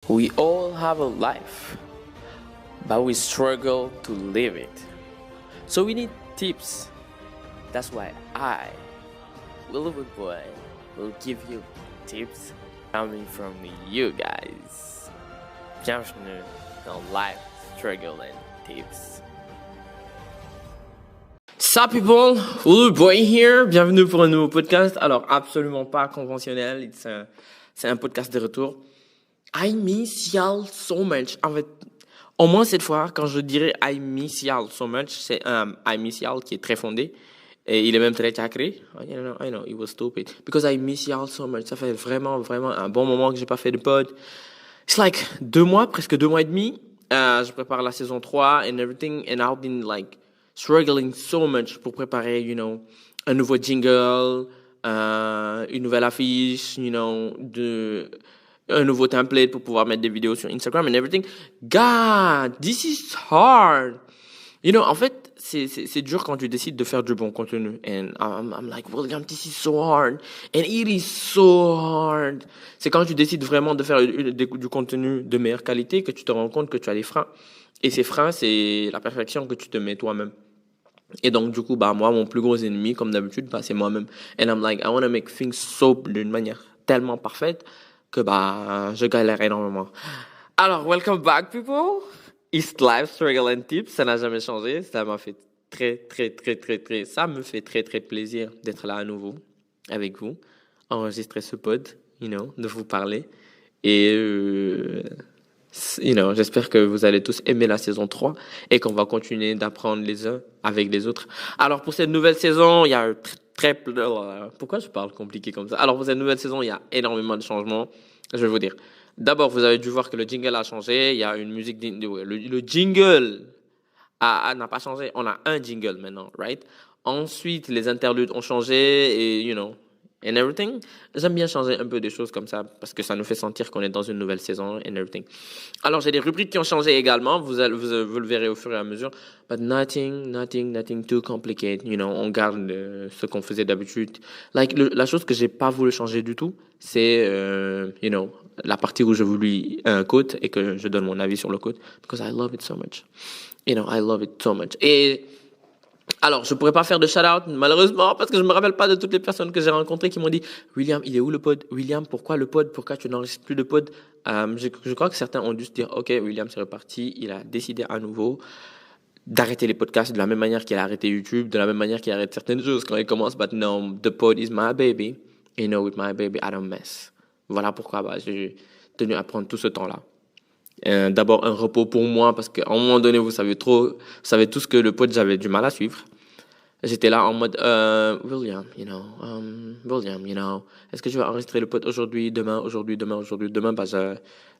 We all have a life, but we struggle to live it. So we need tips. That's why I, Willowwood Boy, will give you tips coming from you guys. Bienvenue dans Life Struggle and Tips. Sup people, Willowwood Boy here. Bienvenue pour un nouveau podcast. Alors absolument pas conventionnel, c'est un podcast de retour. I miss y'all so much. En fait, au moins cette fois, quand je dirais I miss y'all so much, c'est un I miss y'all qui est très fondé. Et il est même très sacré. I know, it was stupid. Because I miss y'all so much. Ça fait vraiment un bon moment que j'ai pas fait de pod. It's like 2 mois, presque 2 mois et demi. Je prépare la saison 3 and everything. And I've been like struggling so much pour préparer, un nouveau jingle, une nouvelle affiche, un nouveau template pour pouvoir mettre des vidéos sur Instagram and everything. God, this is hard. En fait, c'est dur quand tu décides de faire du bon contenu. And I'm like, William, this is so hard. And it is so hard. C'est quand tu décides vraiment de faire du contenu de meilleure qualité que tu te rends compte que tu as des freins. Et ces freins, c'est la perfection que tu te mets toi-même. Et donc, du coup, moi, mon plus gros ennemi, comme d'habitude, c'est moi-même. And I'm like, I want to make things d'une manière tellement parfaite que je galère énormément. Alors, welcome back, people. It's Life Struggle and Tips. Ça n'a jamais changé. Ça m'a fait ça me fait très plaisir d'être là à nouveau avec vous, enregistrer ce pod, de vous parler. Et, j'espère que vous allez tous aimer la saison 3 et qu'on va continuer d'apprendre les uns avec les autres. Alors, pour cette nouvelle saison, il y a pourquoi je parle compliqué comme ça? Alors, pour cette nouvelle saison, il y a énormément de changements. Je vais vous dire. D'abord, vous avez dû voir que le jingle a changé. Il y a une musique... Le jingle n'a pas changé. On a un jingle maintenant, right? Ensuite, les interludes ont changé et, and everything. J'aime bien changer un peu des choses comme ça parce que ça nous fait sentir qu'on est dans une nouvelle saison and everything. Alors, j'ai des rubriques qui ont changé également. Vous le verrez au fur et à mesure. But nothing too complicated. On garde ce qu'on faisait d'habitude. La chose que j'ai pas voulu changer du tout, c'est, la partie où je vous lis un quote et que je donne mon avis sur le quote. Because I love it so much. I love it so much. Et alors, je pourrais pas faire de shout-out, malheureusement, parce que je me rappelle pas de toutes les personnes que j'ai rencontrées qui m'ont dit « William, il est où le pod? William, pourquoi le pod? Pourquoi tu n'enregistres plus de pod ?» Je crois que certains ont dû se dire « Ok, William, c'est reparti. Il a décidé à nouveau d'arrêter les podcasts de la même manière qu'il a arrêté YouTube, de la même manière qu'il arrête certaines choses quand il commence. But no, the pod is my baby. With my baby, I don't mess. » Voilà pourquoi j'ai tenu à prendre tout ce temps-là. D'abord un repos pour moi parce qu'à un moment donné vous savez tous que le pod j'avais du mal à suivre. J'étais là en mode William, est-ce que tu vas enregistrer le pod aujourd'hui, demain,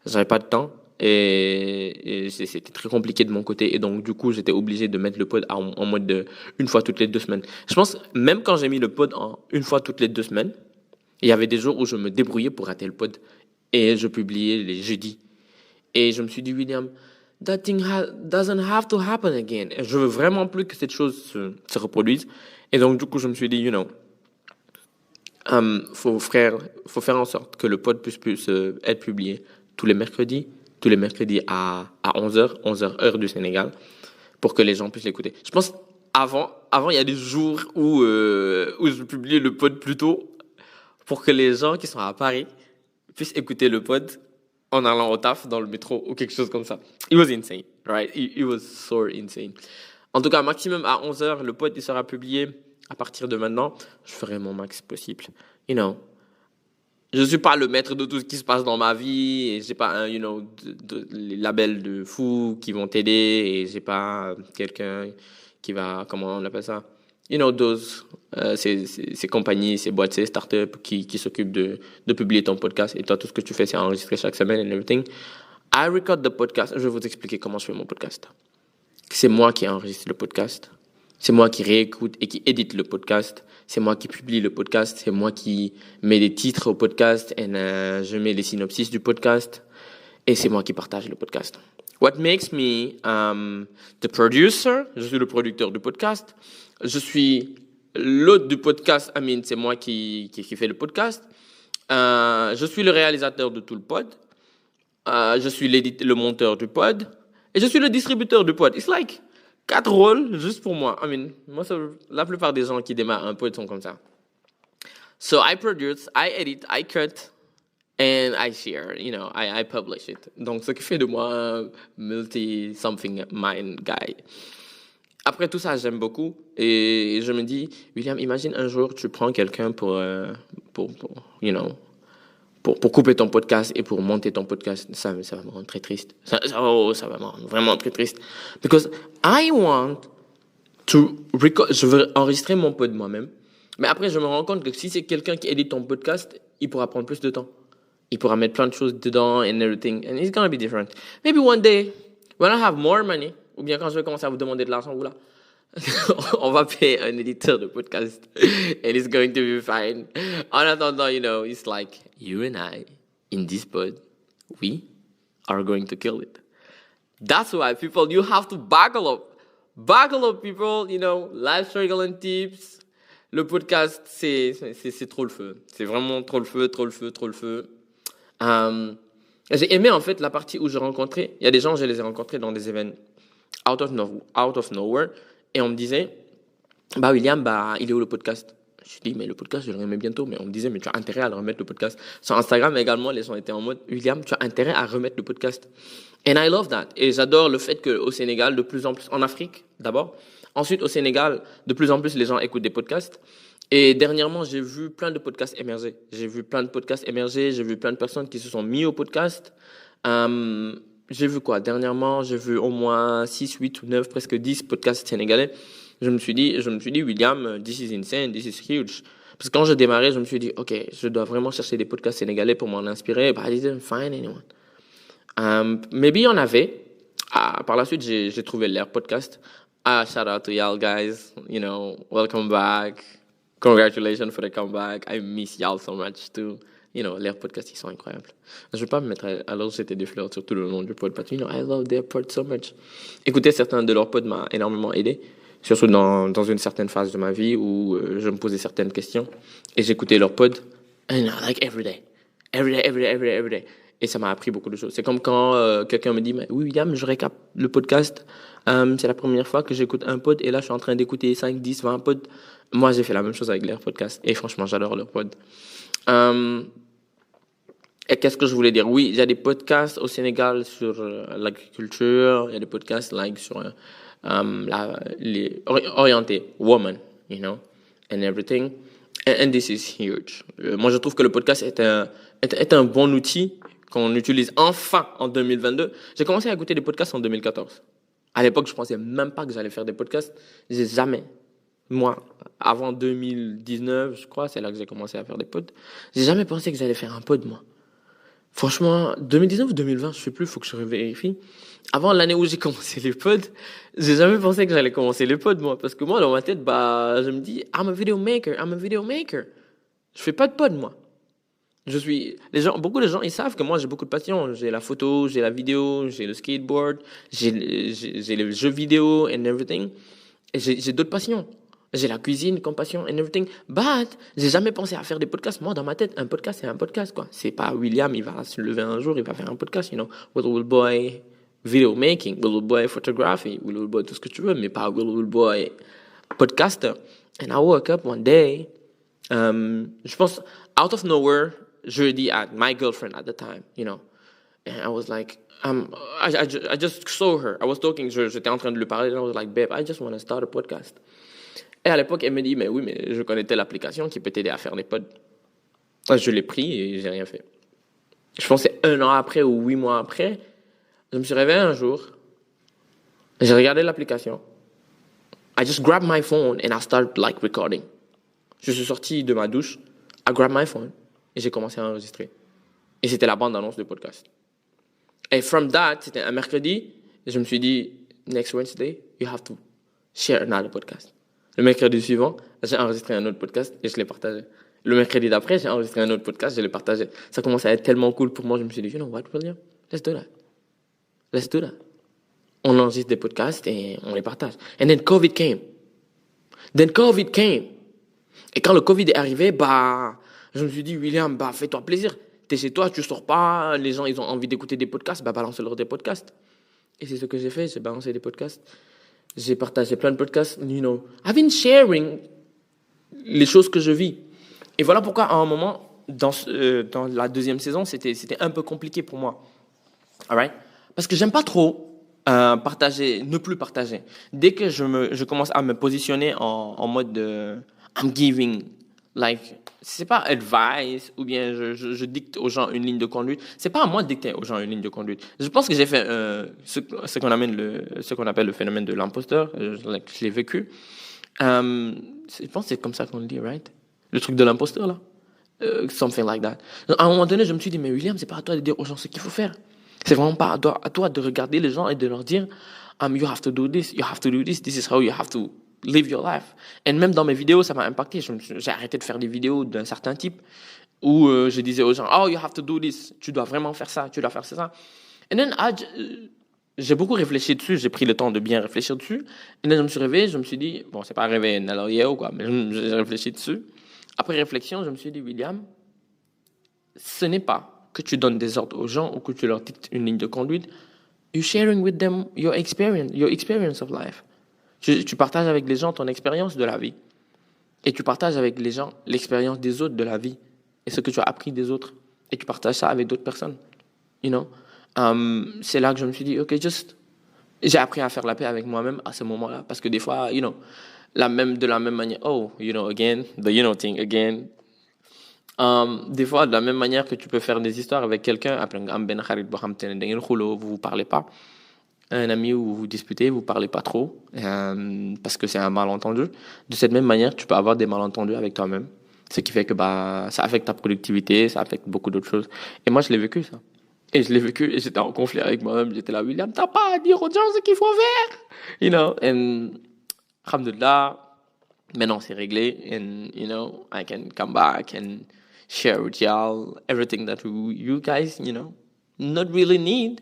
j'avais pas de temps et c'était très compliqué de mon côté et donc du coup j'étais obligé de mettre le pod en mode de une fois toutes les 2 semaines. Je pense même quand j'ai mis le pod en une fois toutes les 2 semaines, il y avait des jours où je me débrouillais pour rater le pod et je publiais les jeudis. Et je me suis dit, William, that thing doesn't have to happen again. Et je veux vraiment plus que cette chose se reproduise. Et donc, du coup, je me suis dit, faut faire en sorte que le pod puisse être publié tous les mercredis à 11h heure du Sénégal, pour que les gens puissent l'écouter. Je pense, avant, il y a des jours où je publiais le pod plus tôt, pour que les gens qui sont à Paris puissent écouter le pod en allant au taf, dans le métro, ou quelque chose comme ça. It was insane, right? It was so insane. En tout cas, maximum à 11h, le pod il sera publié. À partir de maintenant, je ferai mon max possible. Je suis pas le maître de tout ce qui se passe dans ma vie, et j'ai pas les labels de fous qui vont t'aider, et j'ai pas quelqu'un qui va, comment on appelle ça? Ces compagnies, ces boîtes, ces startups qui s'occupent de publier ton podcast et toi, tout ce que tu fais, c'est enregistrer chaque semaine and everything. I record the podcast. Je vais vous expliquer comment je fais mon podcast. C'est moi qui enregistre le podcast. C'est moi qui réécoute et qui édite le podcast. C'est moi qui publie le podcast. C'est moi qui mets les titres au podcast et je mets les synopsis du podcast. Et c'est moi qui partage le podcast. What makes me the producer? Je suis le producteur du podcast. Je suis l'hôte du podcast. C'est moi qui fait le podcast. Je suis le réalisateur de tout le pod. Je suis le monteur du pod et je suis le distributeur du pod. It's like 4 rôles juste pour moi. I mean, la plupart des gens qui démarrent un pod sont comme ça. So I produce, I edit, I cut, and I share. I publish it. Donc, ce qui fait de moi un multi-something mind guy. Après tout ça, j'aime beaucoup et je me dis, William, imagine un jour tu prends quelqu'un pour couper ton podcast et pour monter ton podcast. Ça va me rendre très triste. Ça va me rendre vraiment très triste. Because I want je veux enregistrer mon pod moi-même. Mais après, je me rends compte que si c'est quelqu'un qui édite ton podcast, il pourra prendre plus de temps. Il pourra mettre plein de choses dedans and everything. And it's gonna be different. Maybe one day, when I have more money, ou bien quand je vais commencer à vous demander de l'argent, oula, on va payer un éditeur de podcast. And it's going to be fine. En attendant, it's like you and I, in this pod, we are going to kill it. That's why, people, you have to buckle up. Buckle up, people, life struggle and tips. Le podcast, c'est trop le feu. C'est vraiment trop le feu. J'ai aimé, en fait, la partie où je rencontrais. Il y a des gens, je les ai rencontrés dans des événements out of nowhere. Et on me disait, William, il est où le podcast? Je dis, mais le podcast, je le remets bientôt. Mais on me disait, mais tu as intérêt à le remettre le podcast. Sur Instagram également, les gens étaient en mode, William, tu as intérêt à remettre le podcast. And I love that. Et j'adore le fait qu'au Sénégal, de plus en plus, en Afrique d'abord, ensuite au Sénégal, de plus en plus, les gens écoutent des podcasts. Et dernièrement, j'ai vu plein de podcasts émerger. J'ai vu plein de personnes qui se sont mis au podcast. J'ai vu quoi? Dernièrement, j'ai vu au moins 6, 8 ou 9, presque 10 podcasts sénégalais. Je me suis dit, William, this is insane, this is huge. Parce que quand je démarrais, je me suis dit, OK, je dois vraiment chercher des podcasts sénégalais pour m'en inspirer. But I didn't find anyone. Maybe il y en avait. Par la suite, j'ai trouvé l'Air Podcast. Shout out to y'all guys. Welcome back. Congratulations for the comeback. I miss y'all so much too. L'Air Podcast, ils sont incroyables. Je vais pas me mettre à leur jeter des fleurs sur tout le long du pod, but I love their pod so much. Écouter certains de leurs pods m'a énormément aidé, surtout dans une certaine phase de ma vie où je me posais certaines questions et j'écoutais leurs pods, and like every day. Et ça m'a appris beaucoup de choses. C'est comme quand quelqu'un me dit, oui, William, je récap le podcast. C'est la première fois que j'écoute un pod et là, je suis en train d'écouter 5, 10, 20 pods. Moi, j'ai fait la même chose avec l'Air Podcast et franchement, j'adore leur pod. Et qu'est-ce que je voulais dire? Oui, il y a des podcasts au Sénégal sur l'agriculture, il y a des podcasts sur les orientés woman, and everything. And this is huge. Moi, je trouve que le podcast est un bon outil qu'on utilise enfin en 2022. J'ai commencé à écouter des podcasts en 2014. À l'époque, je pensais même pas que j'allais faire des podcasts. J'ai jamais. Moi, avant 2019, je crois, c'est là que j'ai commencé à faire des pods. J'ai jamais pensé que j'allais faire un pod, moi. Franchement, 2019 ou 2020, je sais plus, faut que je vérifie. Avant l'année où j'ai commencé les pods, j'ai jamais pensé que j'allais commencer les pods, moi. Parce que moi, dans ma tête, je me dis, I'm a video maker. Je fais pas de pod, moi. Beaucoup de gens, ils savent que moi, j'ai beaucoup de passion. J'ai la photo, j'ai la vidéo, j'ai le skateboard, j'ai les jeux vidéo and everything. Et j'ai d'autres passions. J'ai la cuisine comme passion and everything. But, j'ai jamais pensé à faire des podcasts. Moi, dans ma tête, un podcast, c'est un podcast, quoi. C'est pas William, il va se lever un jour, il va faire un podcast, Will Boy video making, Will Boy photography, Will Boy tout ce que tu veux, mais pas Will Boy podcaster. And I woke up one day, je pense, out of nowhere, jeudi at my girlfriend at the time, And I was like, I just saw her. I was talking, j'étais en train de lui parler, and I was like, babe, I just want to start a podcast. Et à l'époque, elle me dit, mais oui, mais je connais telle application qui peut t'aider à faire des pods. Je l'ai pris et j'ai rien fait. Je pense que c'est 1 an après ou 8 mois après, je me suis réveillé un jour, j'ai regardé l'application. I just grabbed my phone and I started recording. Je suis sorti de ma douche, I grabbed my phone et j'ai commencé à enregistrer. Et c'était la bande-annonce du podcast. Et from that, c'était un mercredi, et je me suis dit, next Wednesday, you have to share another podcast. Le mercredi suivant, j'ai enregistré un autre podcast et je l'ai partagé. Le mercredi d'après, j'ai enregistré un autre podcast, je l'ai partagé. Ça commençait à être tellement cool pour moi, je me suis dit, you know what, William? Let's do that. On enregistre des podcasts et on les partage. And then COVID came. Et quand le COVID est arrivé, je me suis dit, William, fais-toi plaisir. T'es chez toi, tu sors pas, les gens, ils ont envie d'écouter des podcasts, bah, balance-leur des podcasts. Et c'est ce que j'ai fait, j'ai balancé des podcasts. J'ai partagé plein de podcasts, I've been sharing les choses que je vis. Et voilà pourquoi, à un moment, dans la deuxième saison, c'était un peu compliqué pour moi. Alright? Parce que j'aime pas trop ne plus partager. Dès que je commence à me positionner en mode I'm giving, like, c'est pas advice ou bien je dicte aux gens une ligne de conduite. C'est pas à moi de dicter aux gens une ligne de conduite. Je pense que j'ai fait ce qu'on appelle le phénomène de l'imposteur. Je l'ai vécu. Je pense que c'est comme ça qu'on le dit, right? Le truc de l'imposteur, là. Something like that. À un moment donné, je me suis dit, mais William, c'est pas à toi de dire aux gens ce qu'il faut faire. C'est vraiment pas à toi de regarder les gens et de leur dire, you have to do this, this is how you have to live your life. Et même dans mes vidéos, ça m'a impacté. J'ai arrêté de faire des vidéos d'un certain type où je disais aux gens, you have to do this, tu dois vraiment faire ça, tu dois faire ça. Et then, j'ai beaucoup réfléchi dessus, j'ai pris le temps de bien réfléchir dessus. Et then, je me suis réveillé, je me suis dit, bon, c'est pas réveillé ou quoi, mais j'ai réfléchi dessus. Après réflexion, je me suis dit, William, ce n'est pas que tu donnes des ordres aux gens ou que tu leur dictes une ligne de conduite. You're sharing with them your experience of life. Tu partages avec les gens ton expérience de la vie. Et tu partages avec les gens l'expérience des autres de la vie. Et ce que tu as appris des autres. Et tu partages ça avec d'autres personnes. C'est là que je me suis dit, OK, j'ai appris à faire la paix avec moi-même à ce moment-là. Parce que des fois, de la même manière, again, the thing, again. Des fois, de la même manière que tu peux faire des histoires avec quelqu'un, après vous vous parlez pas, un ami où vous disputez, vous parlez pas trop, parce que c'est un malentendu. De cette même manière, tu peux avoir des malentendus avec toi-même, ce qui fait que ça affecte ta productivité, ça affecte beaucoup d'autres choses. Et moi, je l'ai vécu ça. Et je l'ai vécu et j'étais en conflit avec moi-même. J'étais là, William, t'as pas à dire aux gens ce qu'il faut faire, And alhamdulillah, maintenant c'est réglé, and I can come back and share with y'all everything that you guys, not really need.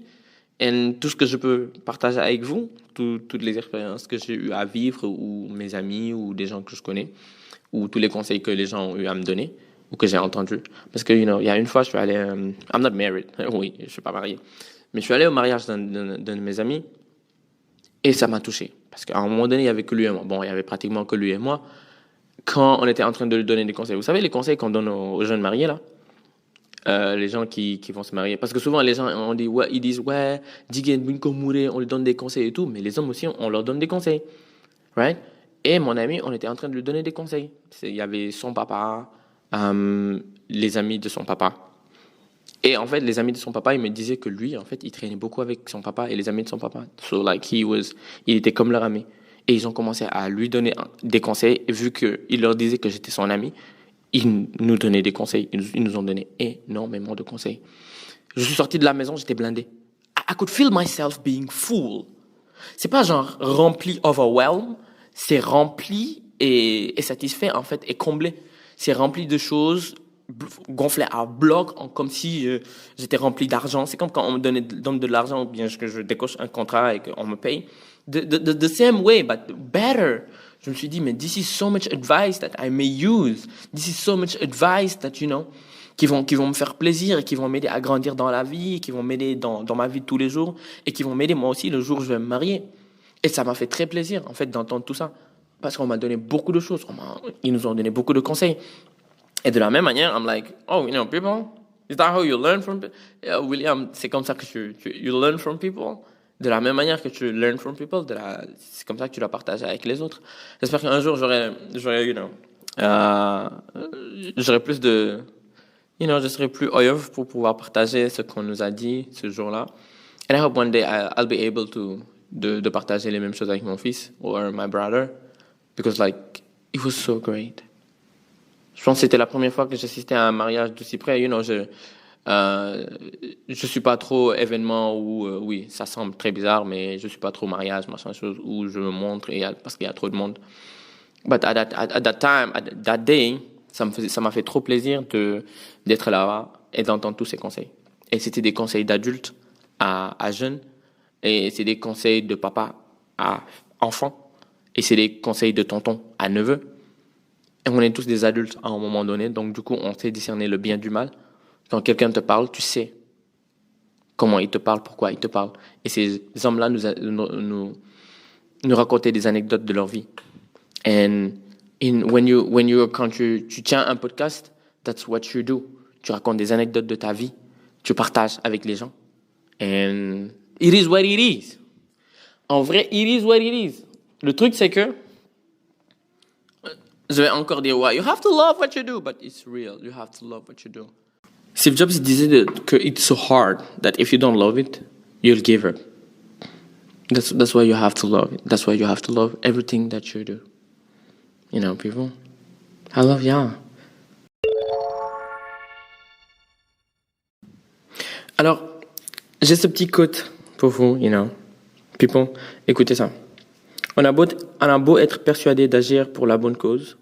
Et tout ce que je peux partager avec vous, toutes les expériences que j'ai eu à vivre, ou mes amis, ou des gens que je connais, ou tous les conseils que les gens ont eu à me donner, ou que j'ai entendus. Parce que, il y a une fois, je suis allé, I'm not married, oui, je suis pas marié, mais je suis allé au mariage d'un de mes amis, et ça m'a touché. Parce qu'à un moment donné, il y avait que lui et moi. Bon, il y avait pratiquement que lui et moi. Quand on était en train de lui donner des conseils, vous savez les conseils qu'on donne aux jeunes mariés là, les gens qui vont se marier, parce que souvent les gens ils disent on lui donne des conseils et tout, mais les hommes aussi on leur donne des conseils, right? Et mon ami, on était en train de lui donner des conseils. Il y avait son papa, les amis de son papa, et en fait les amis de son papa, ils me disaient que lui en fait il traînait beaucoup avec son papa et les amis de son papa, so like il était comme leur ami. Et ils ont commencé à lui donner des conseils. Et vu qu'il leur disait que j'étais son ami, ils nous donnaient des conseils. Ils nous ont donné énormément de conseils. Je suis sorti de la maison, j'étais blindé. I could feel myself being full. C'est pas genre rempli, overwhelmed. C'est rempli et satisfait, en fait, et comblé. C'est rempli de choses gonflé à bloc, comme si j'étais rempli d'argent. C'est comme quand on me donne de l'argent ou bien que je décoche un contrat et qu'on me paye. The same way, but better. Je me suis dit, mais this is so much advice that I may use. This is so much advice that, qui vont me faire plaisir et qui vont m'aider à grandir dans la vie, qui vont m'aider dans ma vie de tous les jours et qui vont m'aider moi aussi le jour où je vais me marier. Et ça m'a fait très plaisir, en fait, d'entendre tout ça. Parce qu'on m'a donné beaucoup de choses. Ils nous ont donné beaucoup de conseils. Et de la même manière, I'm like, people, is that how you learn from people? William, c'est comme ça que you learn from people. De la même manière que tu learn from people, c'est comme ça que tu dois partager avec les autres. J'espère qu'un jour, j'aurai plus de, je serai plus oeuvre pour pouvoir partager ce qu'on nous a dit ce jour-là. And I hope one day I'll be able de partager les mêmes choses avec mon fils or my brother, because like, it was so great. Je pense que c'était la première fois que j'assistais à un mariage d'aussi près. Je suis pas trop événement où, oui, ça semble très bizarre, mais je suis pas trop mariage, machin chose, où je me montre parce qu'il y a trop de monde. But at that day, ça m'a fait trop plaisir d'être là et d'entendre tous ces conseils. Et c'était des conseils d'adultes à jeunes, et c'est des conseils de papa à enfant, et c'est des conseils de tonton à neveu. Et on est tous des adultes à un moment donné, donc du coup, on sait discerner le bien du mal. Quand quelqu'un te parle, tu sais comment il te parle, pourquoi il te parle. Et ces hommes-là nous racontaient des anecdotes de leur vie. And quand tu tiens un podcast, that's what you do. Tu racontes des anecdotes de ta vie. Tu partages avec les gens. And it is what it is. En vrai, it is what it is. Le truc, c'est que, je vais encore dire, you have to love what you do, but it's real. You have to love what you do. Steve Jobs disait que it's so hard that if you don't love it, you'll give up. That's why you have to love it. That's why you have to love everything that you do. You know, people. I love y'all. Alors, j'ai ce petit quote pour vous, you know. People, écoutez ça. On a beau être persuadé d'agir pour la bonne cause,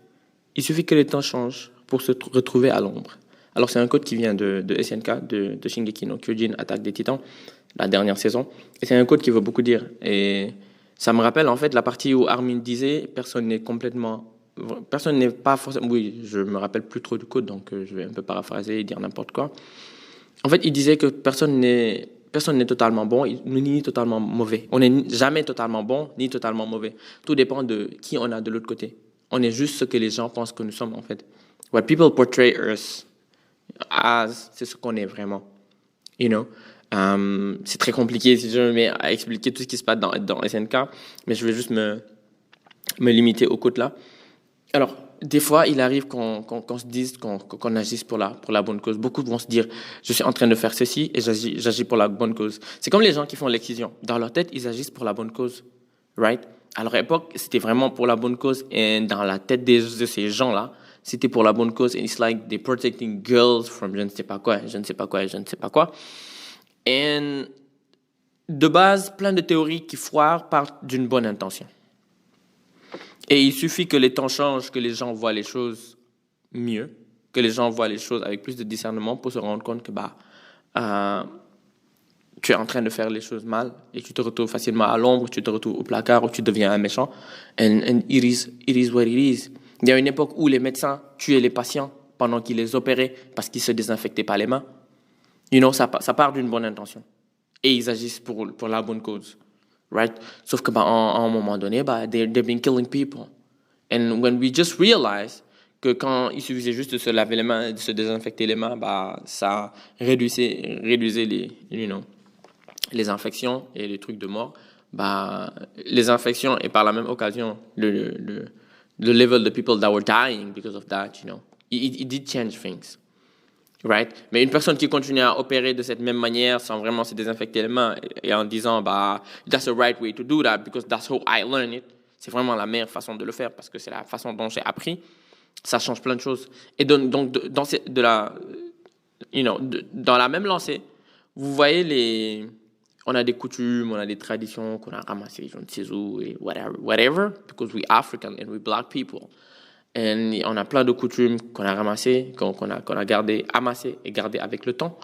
il suffit que les temps changent pour se retrouver à l'ombre. Alors, c'est un quote qui vient de SNK, de Shingeki no Kyojin, Attaque des Titans, la dernière saison. Et c'est un quote qui veut beaucoup dire. Et ça me rappelle, en fait, la partie où Armin disait personne n'est pas forcément... Oui, je me rappelle plus trop du quote, donc je vais un peu paraphraser et dire n'importe quoi. En fait, il disait que personne n'est totalement bon ni totalement mauvais. On n'est jamais totalement bon ni totalement mauvais. Tout dépend de qui on a de l'autre côté. On est juste ce que les gens pensent que nous sommes, en fait. What people portray us as, c'est ce qu'on est vraiment. You know? C'est très compliqué si je me mets à expliquer tout ce qui se passe dans SNK, mais je vais juste me limiter au quote là. Alors, des fois, il arrive qu'on se dise qu'on agisse pour la bonne cause. Beaucoup vont se dire, je suis en train de faire ceci et j'agis pour la bonne cause. C'est comme les gens qui font l'excision. Dans leur tête, ils agissent pour la bonne cause. Right? À leur époque, c'était vraiment pour la bonne cause. Et dans la tête de ces gens-là, c'était pour la bonne cause. And it's like they're protecting girls from je ne sais pas quoi. Et de base, plein de théories qui foirent partent d'une bonne intention. Et il suffit que les temps changent, que les gens voient les choses mieux, que les gens voient les choses avec plus de discernement pour se rendre compte que tu es en train de faire les choses mal et tu te retrouves facilement à l'ombre, tu te retrouves au placard ou tu deviens un méchant. And it is what it is. Il y a une époque où les médecins tuaient les patients pendant qu'ils les opéraient parce qu'ils ne se désinfectaient pas les mains. You know, ça part d'une bonne intention. Et ils agissent pour la bonne cause. Right? Sauf que à un moment donné, they've been killing people. And when we just realize que quand il suffisait juste de se laver les mains, de se désinfecter les mains, ça réduisait les infections et les trucs de mort. Les infections et par la même occasion, le level of people that were dying because of that, you know, it did change things. Right? Mais une personne qui continue à opérer de cette même manière sans vraiment se désinfecter les mains et en disant that's the right way to do that because that's how I learned it, c'est vraiment la meilleure façon de le faire parce que c'est la façon dont j'ai appris, ça change plein de choses. Et donc dans la même lancée, vous voyez on a des coutumes, on a des traditions qu'on a ramassées, je ne sais où, et whatever, because we African and we black people. Et on a plein de coutumes qu'on a ramassées, qu'on a gardées, amassées et gardées avec le temps.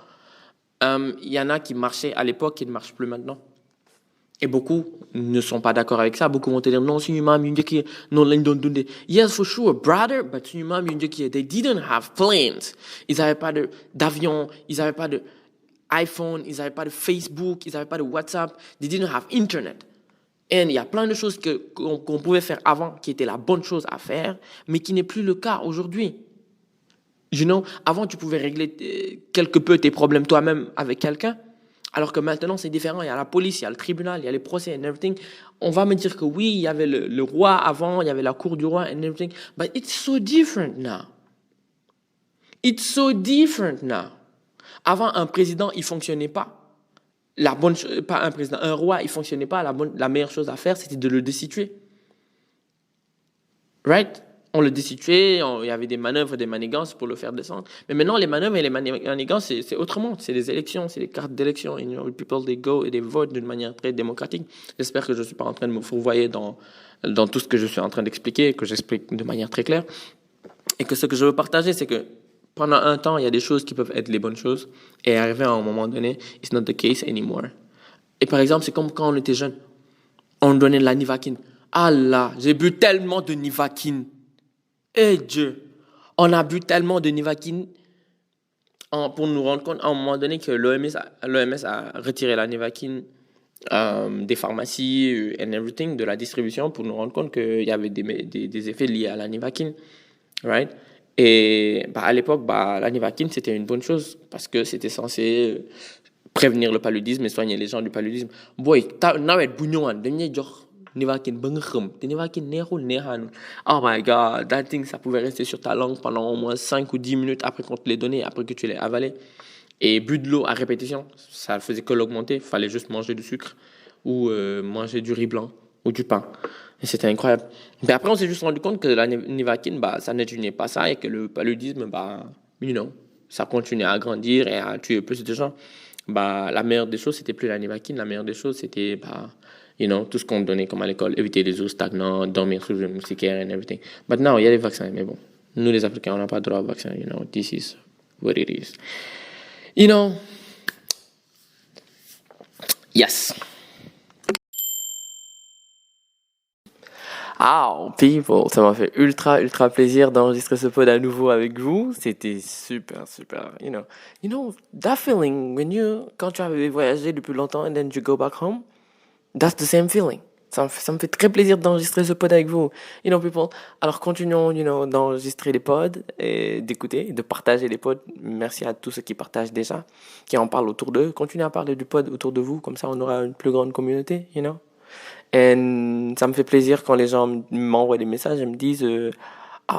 Il y en a qui marchaient à l'époque qui ne marchent plus maintenant. Et beaucoup ne sont pas d'accord avec ça. Beaucoup vont te dire, non, suñu maam yu njëkk yi noonu lañ doon dundee. Yes, for sure, brother, but suñu maam yu njëkk yi, they didn't have planes. Ils n'avaient pas d'avion, ils n'avaient pas de iPhone, ils n'avaient pas de Facebook, ils n'avaient pas de WhatsApp. They didn't have Internet. Et il y a plein de choses qu'on pouvait faire avant qui étaient la bonne chose à faire, mais qui n'est plus le cas aujourd'hui. You know, avant, tu pouvais régler quelque peu tes problèmes toi-même avec quelqu'un, alors que maintenant, c'est différent. Il y a la police, il y a le tribunal, il y a les procès and everything. On va me dire que oui, il y avait le roi avant, il y avait la cour du roi and everything, but it's so different now. It's so different now. Avant, un président, il fonctionnait pas. Un roi, il fonctionnait pas. La meilleure chose à faire, c'était de le destituer. Right? On le destituait, il y avait des manœuvres, des manigances pour le faire descendre. Mais maintenant, les manœuvres et les manigances, c'est autrement. C'est des élections, c'est des cartes d'élection. You know, people, they go et they vote d'une manière très démocratique. J'espère que je suis pas en train de me fourvoyer dans tout ce que je suis en train d'expliquer, que j'explique de manière très claire. Et que ce que je veux partager, c'est que pendant un temps, il y a des choses qui peuvent être les bonnes choses. Et arrivé à un moment donné, it's not the case anymore. Et par exemple, c'est comme quand on était jeune. On donnait de la Nivaquine. Ah là, j'ai bu tellement de Nivaquine. Eh Dieu, on a bu tellement de Nivaquine. pour nous rendre compte à un moment donné que l'OMS a retiré la Nivaquine des pharmacies and everything, de la distribution, pour nous rendre compte qu'il y avait des effets liés à la Nivaquine, right? Et à l'époque, la Nivaquine, c'était une bonne chose parce que c'était censé prévenir le paludisme et soigner les gens du paludisme. Boy, nawet bu ñëwaan dañuy jox Nivaquine ba nga xëm te Nivaquine neexul neexaanul. Oh my god, that thing, ça pouvait rester sur ta langue pendant au moins 5 ou 10 minutes après qu'on te l'ait donné, après que tu l'aies avalé. Et bu de l'eau à répétition, ça faisait que l'augmenter. Il fallait juste manger du sucre ou manger du riz blanc ou du pain. Et c'était incroyable. Mais après, on s'est juste rendu compte que la Nivaquine, ça n'étudiait pas ça et que le paludisme, ça continuait à grandir et à tuer plus de gens. La meilleure des choses, c'était plus la Nivaquine. La meilleure des choses, c'était, tout ce qu'on donnait comme à l'école. Éviter les eaux stagnantes, dormir sous le moustiquaire and everything. Maintenant, il y a des vaccins, mais bon. Nous, les Africains, on n'a pas droit au vaccin, This is what it is. Yes. Ah, people, ça m'a fait ultra plaisir d'enregistrer ce pod à nouveau avec vous. C'était super. That feeling quand tu avais voyagé depuis longtemps and then you go back home, that's the same feeling. Ça me fait très plaisir d'enregistrer ce pod avec vous. People. Alors, continuons, d'enregistrer les pods et d'écouter, de partager les pods. Merci à tous ceux qui partagent déjà, qui en parlent autour d'eux. Continuez à parler du pod autour de vous, comme ça on aura une plus grande communauté, Et ça me fait plaisir quand les gens m'envoient des messages et me disent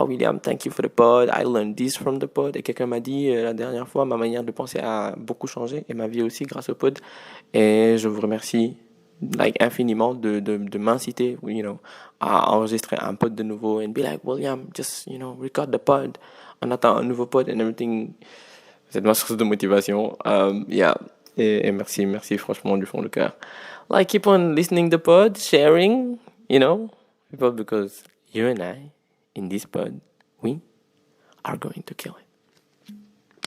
William, thank you for the pod, I learned this from the pod. Et quelqu'un m'a dit la dernière fois, ma manière de penser a beaucoup changé et ma vie aussi grâce au pod. Et je vous remercie infiniment de m'inciter, à enregistrer un pod de nouveau and be like, William, just, record the pod. On attend un nouveau pod and everything. C'est ma source de motivation. Et merci franchement du fond du cœur. Keep on listening the pod, sharing, because you and I, in this pod, we are going to kill it.